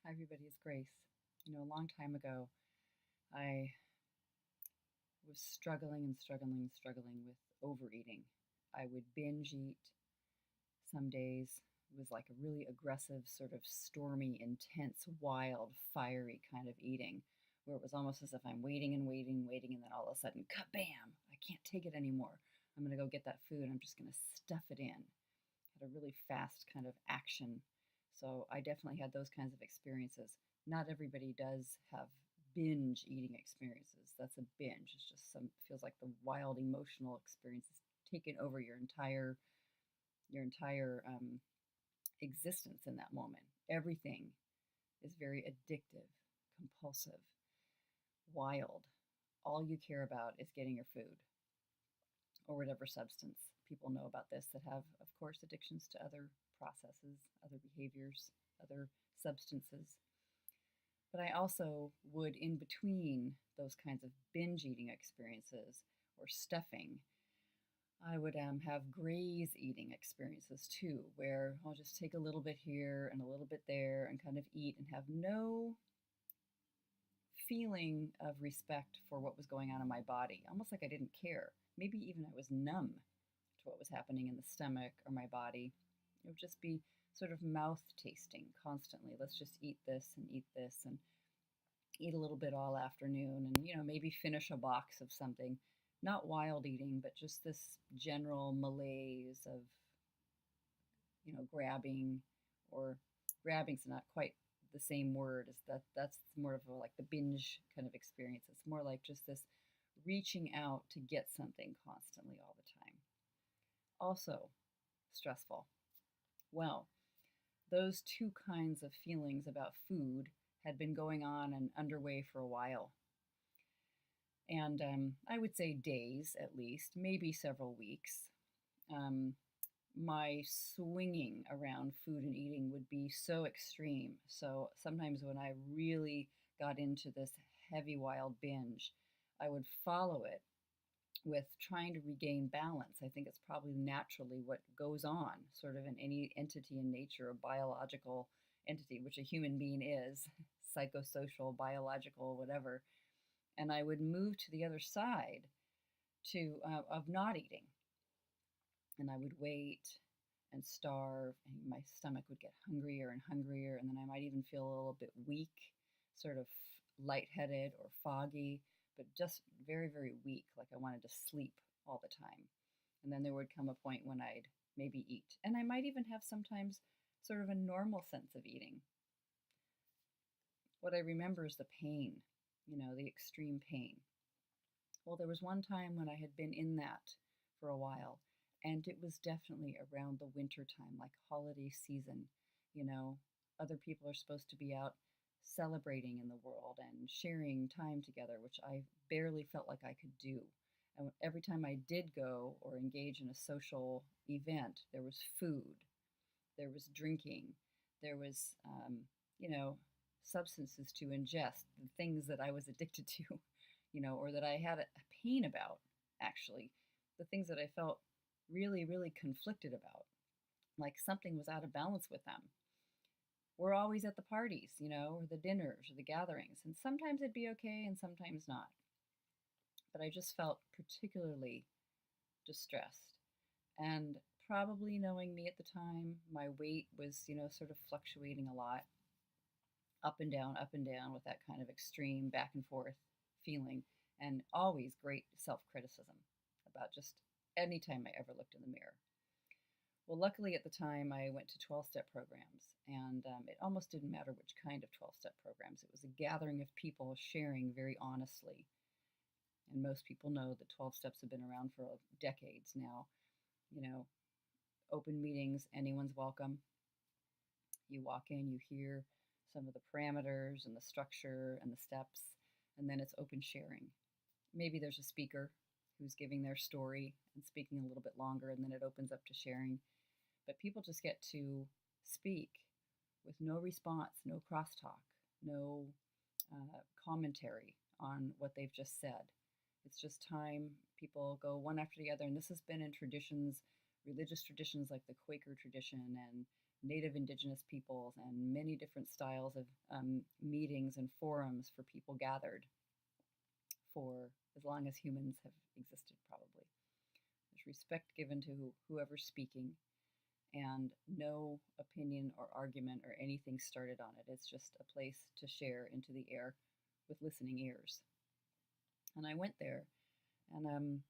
Hi, everybody. It's Grace. A long time ago, I was struggling with overeating. I would binge eat some days. It was like a really aggressive, sort of stormy, intense, wild, fiery kind of eating, where it was almost as if I'm waiting and waiting, waiting, and then all of a sudden, kabam! I can't take it anymore. I'm going to go get that food. I'm just going to stuff it in. Had a really fast kind of action. So I definitely had those kinds of experiences. Not everybody does have binge eating experiences. That's a binge. It's just feels like the wild emotional experience is taken over your entire existence in that moment. Everything is very addictive, compulsive, wild. All you care about is getting your food or whatever substance. People know about this that have, of course, addictions to other processes, other behaviors, other substances. But I also would, in between those kinds of binge eating experiences or stuffing, I would have graze eating experiences too, where I'll just take a little bit here and a little bit there and kind of eat and have no feeling of respect for what was going on in my body, almost like I didn't care. Maybe even I was numb to what was happening in the stomach or my body. It would just be sort of mouth tasting constantly. Let's just eat this and eat a little bit all afternoon and, maybe finish a box of something. Not wild eating, but just this general malaise of, grabbing, or grabbing's not quite the same word as that. That's more of like the binge kind of experience. It's more like just this reaching out to get something constantly all the time. Also stressful. Well, those two kinds of feelings about food had been going on and underway for a while. And I would say days at least, maybe several weeks. Um, my swinging around food and eating would be so extreme. So sometimes when I really got into this heavy wild binge, I would follow it with trying to regain balance. I think it's probably naturally what goes on, sort of in any entity in nature, a biological entity, which a human being is, psychosocial, biological, whatever. And I would move to the other side of not eating, and I would wait and starve, and my stomach would get hungrier and hungrier, and then I might even feel a little bit weak, sort of lightheaded or foggy, but just very, very weak, like I wanted to sleep all the time. And then there would come a point when I'd maybe eat, and I might even have sometimes sort of a normal sense of eating. What I remember is the pain, the extreme pain. Well, there was one time when I had been in that for a while, and it was definitely around the winter time, like holiday season. You know, Other people are supposed to be out celebrating in the world and sharing time together, which I barely felt like I could do. And every time I did go or engage in a social event, there was food, there was drinking, there was, substances to ingest, the things that I was addicted to, or that I had a pain about, actually, the things that I felt really, really conflicted about, like something was out of balance with them. We're always at the parties, or the dinners or the gatherings, and sometimes it'd be okay and sometimes not. But I just felt particularly distressed. And probably knowing me at the time, my weight was, sort of fluctuating a lot, up and down with that kind of extreme back and forth feeling, and always great self criticism about just any time I ever looked in the mirror. Well, luckily at the time I went to 12-step programs, and it almost didn't matter which kind of 12-step programs. It was a gathering of people sharing very honestly. And most people know that 12 steps have been around for decades now. You know, Open meetings, anyone's welcome. You walk in, you hear some of the parameters and the structure and the steps, and then it's open sharing. Maybe there's a speaker who's giving their story and speaking a little bit longer, and then it opens up to sharing. But people just get to speak with no response, no crosstalk, no commentary on what they've just said. It's just time. People go one after the other, and this has been in traditions, religious traditions like the Quaker tradition and Native Indigenous peoples and many different styles of meetings and forums for people gathered for as long as humans have existed, probably. There's respect given to whoever's speaking, and no opinion or argument or anything started on it. It's just a place to share into the air with listening ears. And I went there, and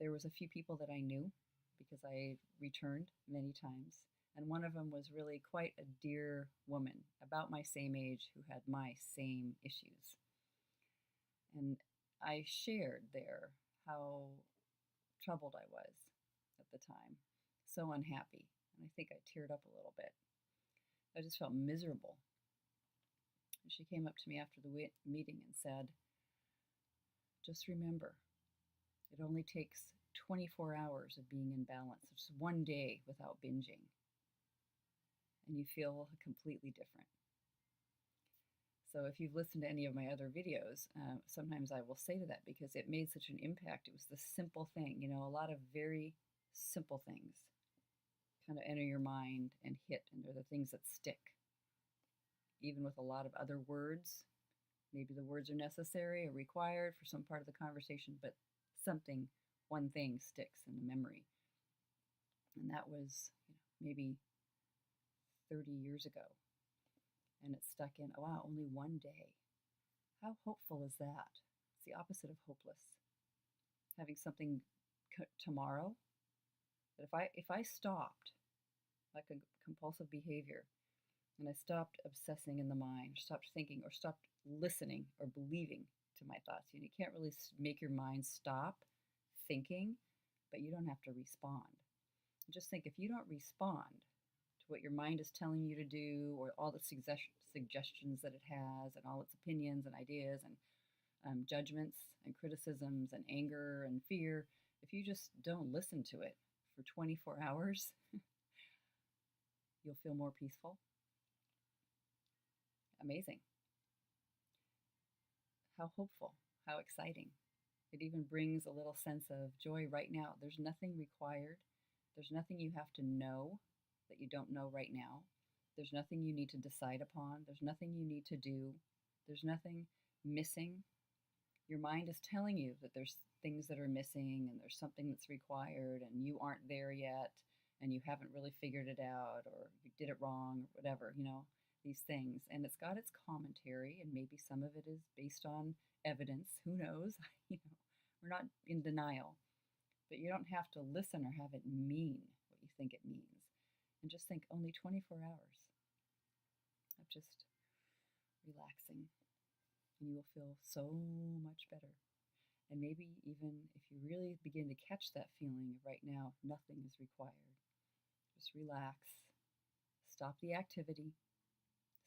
there was a few people that I knew because I returned many times. And one of them was really quite a dear woman, about my same age, who had my same issues. And I shared there how troubled I was at the time, so unhappy. And I think I teared up a little bit. I just felt miserable. And she came up to me after the meeting and said, just remember, it only takes 24 hours of being in balance, just one day without binging, and you feel completely different. So if you've listened to any of my other videos, sometimes I will say to that because it made such an impact. It was the simple thing, a lot of very simple things kind of enter your mind and hit, and they're the things that stick. Even with a lot of other words, maybe the words are necessary or required for some part of the conversation, but something, one thing sticks in the memory. And that was maybe 30 years ago. And it stuck in, oh, wow, only one day. How hopeful is that? It's the opposite of hopeless. Having something tomorrow, that if I stopped, like a compulsive behavior, and I stopped obsessing in the mind, stopped thinking, or stopped listening or believing to my thoughts. You can't really make your mind stop thinking, but you don't have to respond. Just think, if you don't respond to what your mind is telling you to do, or all the suggestions that it has, and all its opinions and ideas and judgments and criticisms and anger and fear, if you just don't listen to it for 24 hours, you'll feel more peaceful. Amazing. How hopeful, how exciting. It even brings a little sense of joy right now. There's nothing required. There's nothing you have to know that you don't know right now. There's nothing you need to decide upon. There's nothing you need to do. There's nothing missing. Your mind is telling you that there's things that are missing, and there's something that's required, and you aren't there yet, and you haven't really figured it out, or you did it wrong, or whatever, these things. And it's got its commentary, and maybe some of it is based on evidence. Who knows? We're not in denial. But you don't have to listen or have it mean what you think it means. And just think, only 24 hours of just relaxing, and you will feel so much better. And maybe even if you really begin to catch that feeling of right now, nothing is required. Just relax, stop the activity,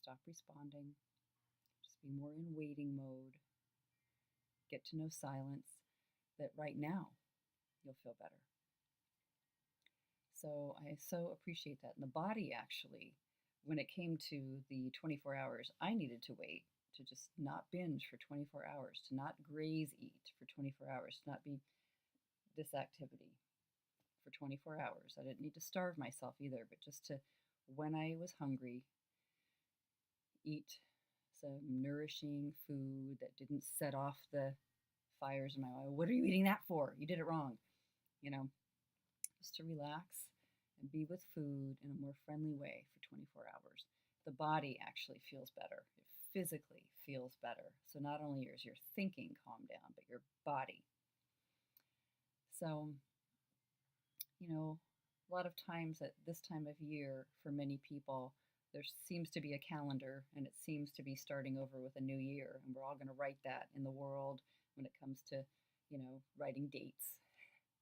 stop responding, just be more in waiting mode, get to know silence, that right now you'll feel better. So I so appreciate that. And the body actually, when it came to the 24 hours, I needed to wait, to just not binge for 24 hours, to not graze eat for 24 hours, to not be this activity for 24 hours. I didn't need to starve myself either, but just to, when I was hungry, eat some nourishing food that didn't set off the fires in my mind. What are you eating that for? You did it wrong. Just to relax and be with food in a more friendly way for 24 hours. The body actually feels better. It physically feels better. So not only is your thinking calmed down, but your body. So, a lot of times at this time of year, for many people, there seems to be a calendar, and it seems to be starting over with a new year. And we're all going to write that in the world when it comes to, writing dates.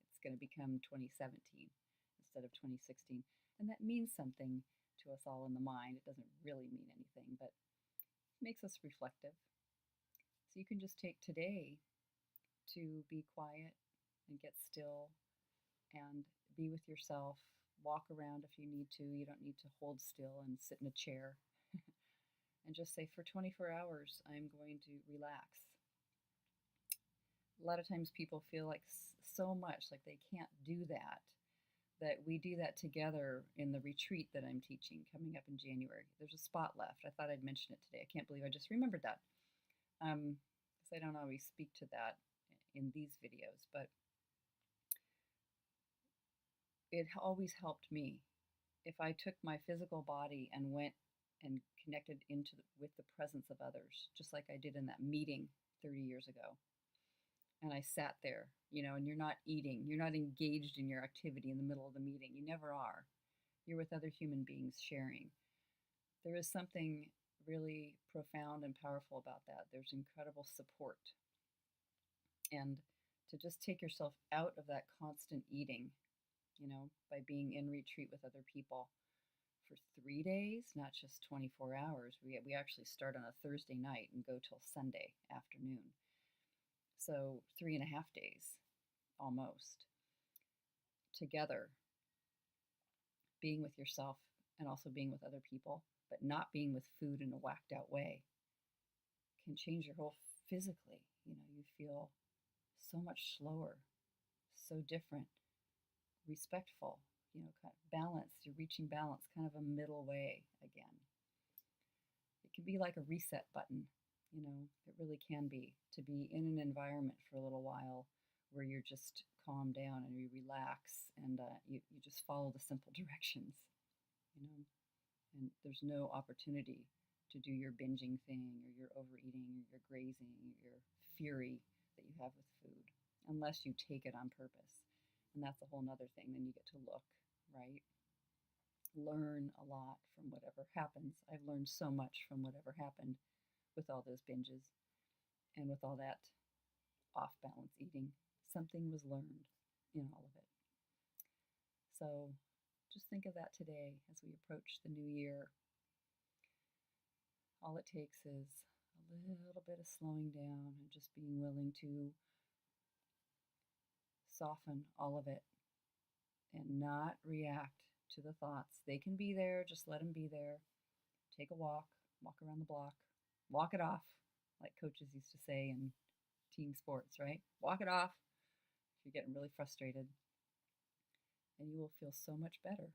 It's going to become 2017 instead of 2016. And that means something to us all in the mind. It doesn't really mean anything, but it makes us reflective. So you can just take today to be quiet and get still and be with yourself. Walk around if you need to. You don't need to hold still and sit in a chair. And just say, for 24 hours, I'm going to relax. A lot of times people feel like so much like they can't do that. that we do that together in the retreat that I'm teaching coming up in January. There's a spot left. I thought I'd mention it today. I can't believe I just remembered that. Because I don't always speak to that in these videos, but it always helped me. If I took my physical body and went and connected with the presence of others, just like I did in that meeting 30 years ago, and I sat there, and you're not eating, you're not engaged in your activity in the middle of the meeting. You never are. You're with other human beings sharing. There is something really profound and powerful about that. There's incredible support. And to just take yourself out of that constant eating, by being in retreat with other people for 3 days, not just 24 hours. We actually start on a Thursday night and go till Sunday afternoon. So 3.5 days almost together, being with yourself and also being with other people, but not being with food in a whacked out way, can change your whole physically. You feel so much slower, so different, respectful, kind of balance. You're reaching balance, kind of a middle way again. It can be like a reset button, it really can be, to be in an environment for a little while where you're just calm down and you relax and you just follow the simple directions, and there's no opportunity to do your binging thing or your overeating or your grazing or your fury that you have with food, unless you take it on purpose. And that's a whole nother thing. Then you get to look, right? Learn a lot from whatever happens. I've learned so much from whatever happened with all those binges and with all that off balance eating. Something was learned in all of it. So just think of that today as we approach the new year. All it takes is a little bit of slowing down and just being willing to soften all of it and not react to the thoughts. They can be there, just let them be there. Take a walk around the block, walk it off, like coaches used to say in team sports, right? Walk it off if you're getting really frustrated. And you will feel so much better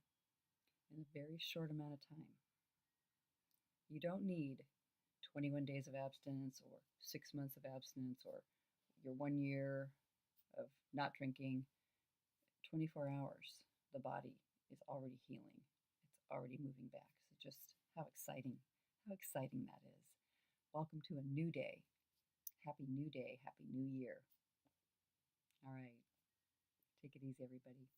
in a very short amount of time. You don't need 21 days of abstinence or 6 months of abstinence or your 1 year of not drinking. 24 hours, the body is already healing. It's already moving back. So just how exciting that is. Welcome to a new day. Happy new day. Happy new year. All right. Take it easy, everybody.